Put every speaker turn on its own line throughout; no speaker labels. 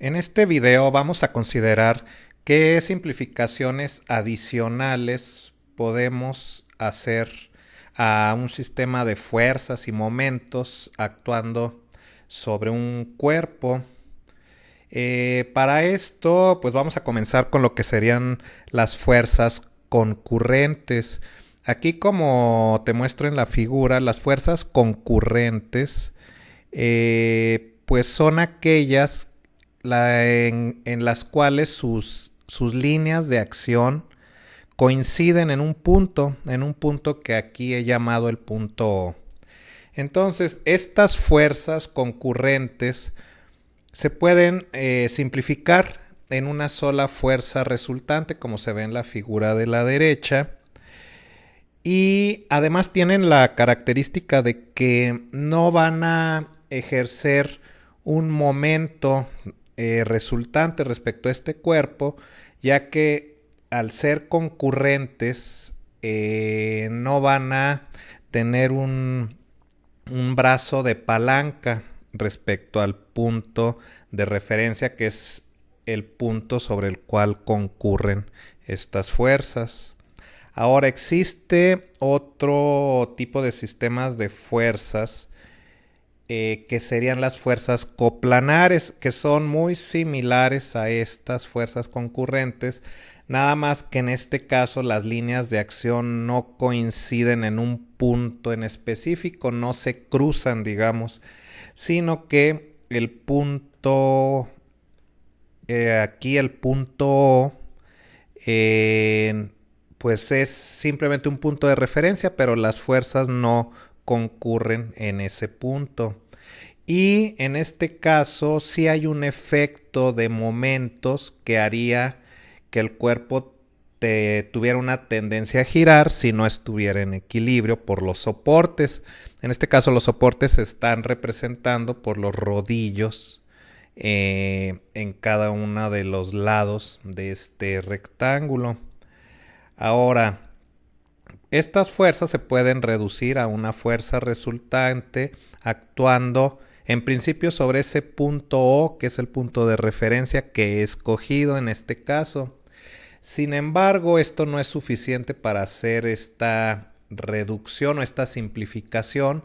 En este video vamos a considerar qué simplificaciones adicionales podemos hacer a un sistema de fuerzas y momentos actuando sobre un cuerpo. Para esto, pues vamos a comenzar con lo que serían las fuerzas concurrentes. Aquí, como te muestro en la figura, las fuerzas concurrentes pues son aquellas en las cuales sus líneas de acción coinciden en un punto que aquí he llamado el punto O. Entonces, estas fuerzas concurrentes se pueden simplificar en una sola fuerza resultante, como se ve en la figura de la derecha. Y además tienen la característica de que no van a ejercer un momento resultante respecto a este cuerpo, ya que al ser concurrentes no van a tener un brazo de palanca respecto al punto de referencia, que es el punto sobre el cual concurren estas fuerzas. Ahora existe otro tipo de sistemas de fuerzas que serían las fuerzas coplanares, que son muy similares a estas fuerzas concurrentes, nada más que en este caso las líneas de acción no coinciden en un punto en específico, no se cruzan, digamos, sino que el punto, aquí el punto O, pues es simplemente un punto de referencia, pero las fuerzas no concurren en ese punto. Y en este caso sí hay un efecto de momentos que haría que el cuerpo tuviera una tendencia a girar si no estuviera en equilibrio por los soportes. En este caso los soportes se están representando por los rodillos en cada uno de los lados de este rectángulo. Ahora, estas fuerzas se pueden reducir a una fuerza resultante actuando en principio sobre ese punto O, que es el punto de referencia que he escogido en este caso. Sin embargo, esto no es suficiente para hacer esta reducción o esta simplificación,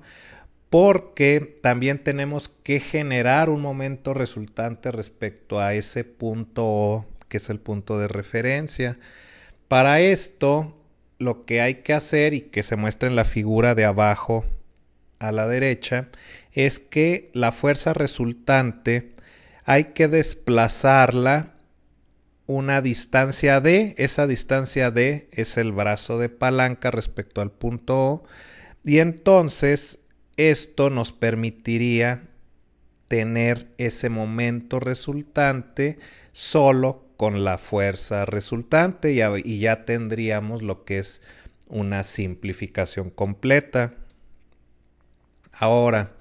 porque también tenemos que generar un momento resultante respecto a ese punto O, que es el punto de referencia. Para esto, lo que hay que hacer, y que se muestra en la figura de abajo a la derecha, es que la fuerza resultante hay que desplazarla una distancia D. Esa distancia D es el brazo de palanca respecto al punto O, y entonces esto nos permitiría tener ese momento resultante solo con la fuerza resultante, y ya tendríamos lo que es una simplificación completa. Ahora,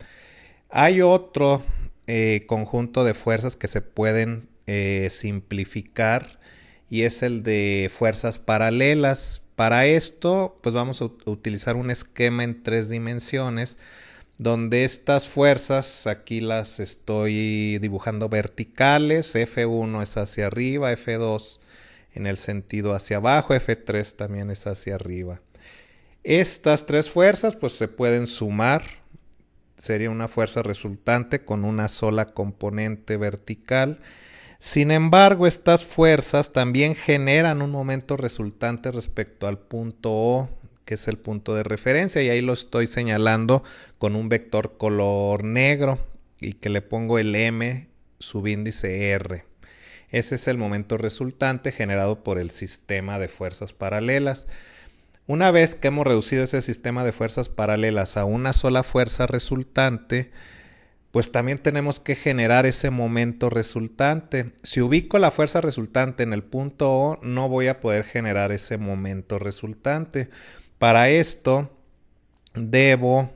hay otro conjunto de fuerzas que se pueden simplificar, y es el de fuerzas paralelas. Para esto, pues vamos a utilizar un esquema en 3 dimensiones, donde estas fuerzas, aquí las estoy dibujando verticales. F1 es hacia arriba, F2 en el sentido hacia abajo, F3 también es hacia arriba. Estas 3 fuerzas pues se pueden sumar, sería una fuerza resultante con una sola componente vertical. Sin embargo, estas fuerzas también generan un momento resultante respecto al punto O, que es el punto de referencia, y ahí lo estoy señalando con un vector color negro y que le pongo el M subíndice R. Ese es el momento resultante generado por el sistema de fuerzas paralelas. Una vez que hemos reducido ese sistema de fuerzas paralelas a una sola fuerza resultante, pues también tenemos que generar ese momento resultante. Si ubico la fuerza resultante en el punto O, no voy a poder generar ese momento resultante. Para esto, debo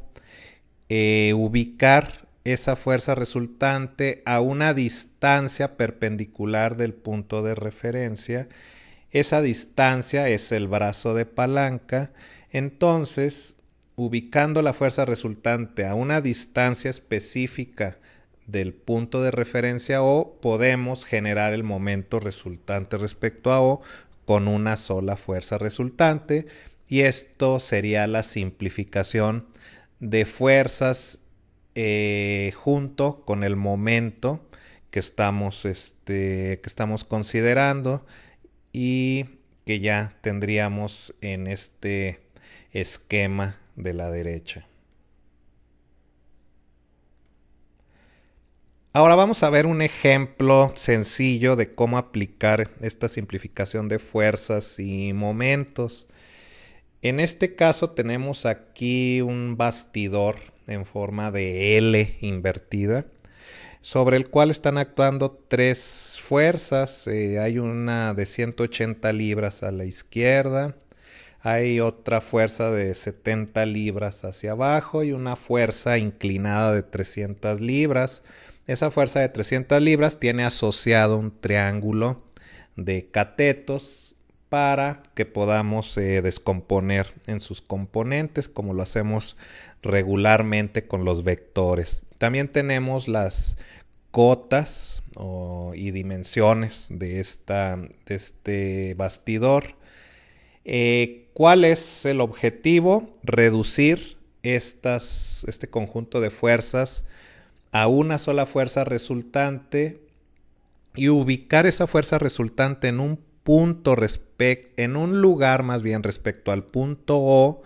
ubicar esa fuerza resultante a una distancia perpendicular del punto de referencia. Esa distancia es el brazo de palanca. Entonces, ubicando la fuerza resultante a una distancia específica del punto de referencia O, podemos generar el momento resultante respecto a O con una sola fuerza resultante, y esto sería la simplificación de fuerzas junto con el momento que estamos considerando, y que ya tendríamos en este esquema de la derecha. Ahora vamos a ver un ejemplo sencillo de cómo aplicar esta simplificación de fuerzas y momentos. En este caso tenemos aquí un bastidor en forma de L invertida, sobre el cual están actuando tres fuerzas. Hay una de 180 libras a la izquierda, hay otra fuerza de 70 libras hacia abajo y una fuerza inclinada de 300 libras. Esa fuerza de 300 libras tiene asociado un triángulo de catetos para que podamos descomponer en sus componentes, como lo hacemos regularmente con los vectores. También tenemos las cotas y dimensiones de este bastidor. ¿Cuál es el objetivo? Reducir este conjunto de fuerzas a una sola fuerza resultante y ubicar esa fuerza resultante en un punto en un lugar más bien respecto al punto O,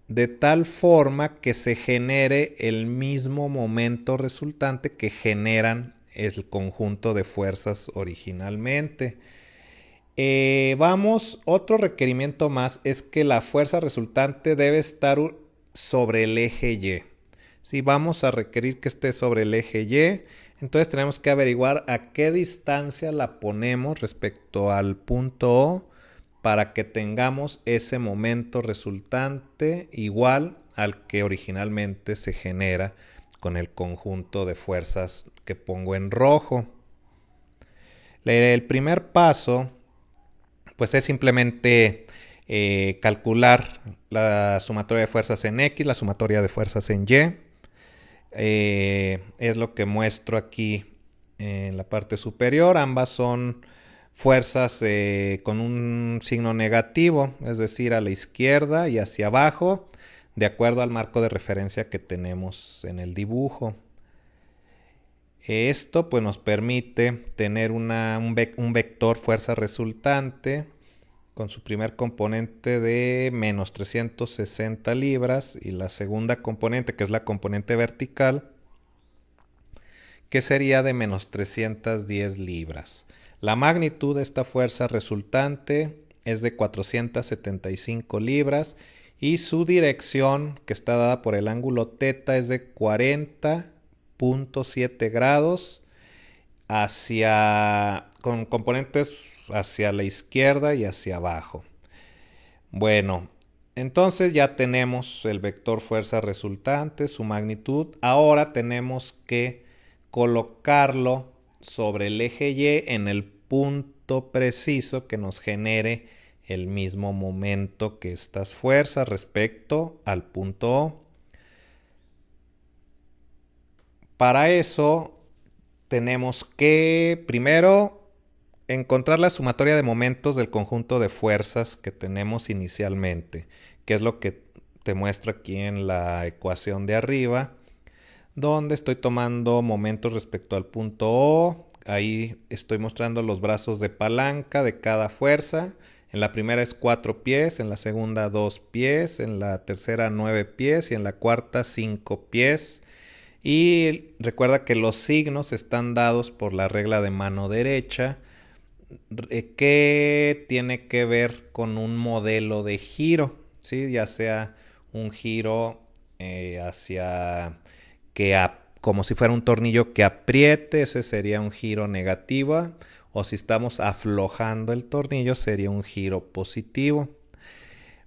de tal forma que se genere el mismo momento resultante que generan el conjunto de fuerzas originalmente. Otro requerimiento más es que la fuerza resultante debe estar sobre el eje Y. Si vamos a requerir que esté sobre el eje Y, entonces tenemos que averiguar a qué distancia la ponemos respecto al punto O para que tengamos ese momento resultante igual al que originalmente se genera con el conjunto de fuerzas que pongo en rojo. El primer paso pues es simplemente calcular la sumatoria de fuerzas en X, la sumatoria de fuerzas en Y. Es lo que muestro aquí en la parte superior. Ambas son fuerzas con un signo negativo, es decir, a la izquierda y hacia abajo, de acuerdo al marco de referencia que tenemos en el dibujo. Esto pues nos permite tener un vector fuerza resultante con su primer componente de menos 360 libras y la segunda componente, que es la componente vertical, que sería de menos 310 libras. La magnitud de esta fuerza resultante es de 475 libras y su dirección, que está dada por el ángulo θ, es de 40.7 grados con componentes hacia la izquierda y hacia abajo. Bueno, entonces ya tenemos el vector fuerza resultante, su magnitud. Ahora tenemos que colocarlo sobre el eje Y en el punto preciso que nos genere el mismo momento que estas fuerzas respecto al punto O. Para eso tenemos que primero encontrar la sumatoria de momentos del conjunto de fuerzas que tenemos inicialmente, que es lo que te muestro aquí en la ecuación de arriba, donde estoy tomando momentos respecto al punto O. Ahí estoy mostrando los brazos de palanca de cada fuerza. En la primera es 4 pies, en la segunda 2 pies, en la tercera 9 pies y en la cuarta 5 pies. Y recuerda que los signos están dados por la regla de mano derecha, que tiene que ver con un modelo de giro, ¿sí? Ya sea un giro como si fuera un tornillo que apriete, ese sería un giro negativo, o si estamos aflojando el tornillo sería un giro positivo.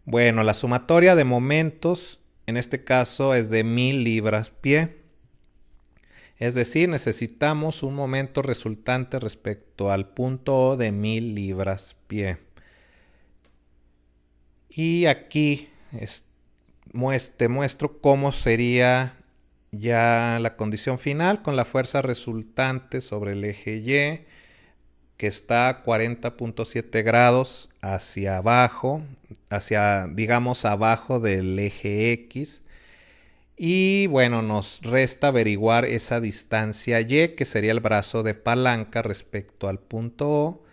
Bueno, la sumatoria de momentos en este caso es de 1000 libras-pie. Es decir, necesitamos un momento resultante respecto al punto O de 1000 libras-pie. Y aquí te muestro cómo sería ya la condición final con la fuerza resultante sobre el eje Y, que está a 40.7 grados hacia abajo, hacia, digamos, abajo del eje X. Y bueno, nos resta averiguar esa distancia Y, que sería el brazo de palanca respecto al punto O,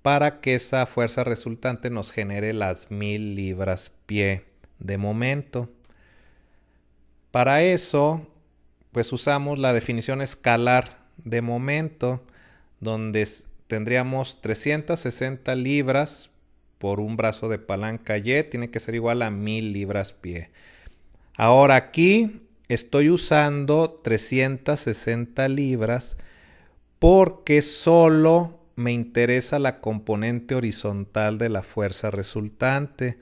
para que esa fuerza resultante nos genere las 1000 libras-pie de momento. Para eso, pues usamos la definición escalar de momento, donde tendríamos 360 libras por un brazo de palanca Y, tiene que ser igual a 1000 libras-pie. Ahora aquí estoy usando 360 libras porque solo me interesa la componente horizontal de la fuerza resultante.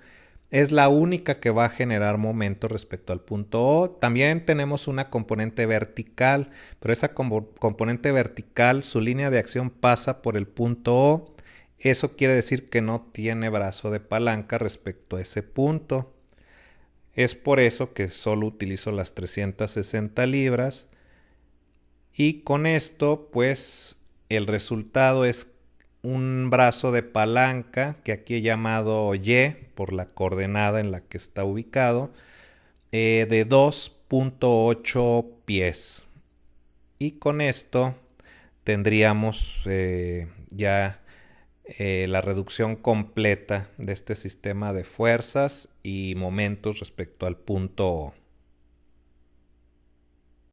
Es la única que va a generar momento respecto al punto O. También tenemos una componente vertical, pero esa componente vertical, su línea de acción pasa por el punto O. Eso quiere decir que no tiene brazo de palanca respecto a ese punto. Es por eso que solo utilizo las 360 libras. Y con esto, pues, el resultado es un brazo de palanca, que aquí he llamado Y, por la coordenada en la que está ubicado, de 2.8 pies. Y con esto tendríamos ya la reducción completa de este sistema de fuerzas y momentos respecto al punto O.